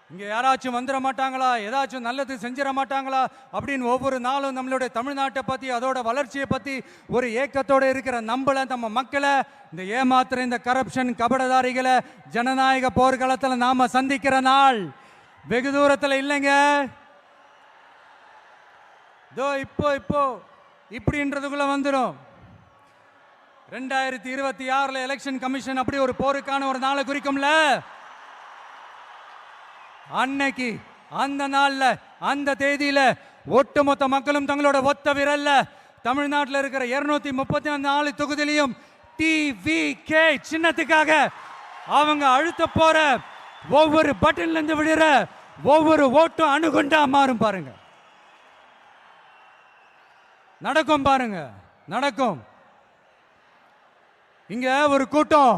இங்க யாராச்சும் வந்துட மாட்டாங்களா, ஏதாச்சும் நல்லது செஞ்சிட மாட்டாங்களா அப்படின்னு ஒவ்வொரு நாளும் நம்மளுடைய தமிழ்நாட்டை பத்தி அதோட வளர்ச்சியை பத்தி ஒரு ஏக்கத்தோட இருக்கிற நம்மள நம்ம மக்களை இந்த ஏமாத்துற இந்த கரப்ஷன் கபடதாரிகளை ஜனநாயக போர்க்களத்தில் நாம சந்திக்கிற நாள் வெகு தூரத்தில் இல்லைங்க. இப்போ இப்படின்றதுக்குள்ள வந்துடும். 2026 எலெக்ஷன் கமிஷன் அப்படி ஒரு போருக்கான ஒரு நாளை குறிக்கும்ல. அன்னைக்கு அந்த நாள்ல அந்த தேதியில ஒட்டுமொத்த மக்களும் தங்களோட ஒத்த விரல்ல தமிழ்நாட்டில் இருக்கிற 234 தொகுதியிலையும் டிவிகே சின்னத்துக்காக அவங்க அழுத்த போற ஒவ்வொரு பட்டன்ல இருந்து விடுற ஒவ்வொரு ஓட்டும் அணுகுண்டா மாறும். பாருங்க, நடக்கும். பாருங்க, நடக்கும். இங்க ஒரு கூட்டம்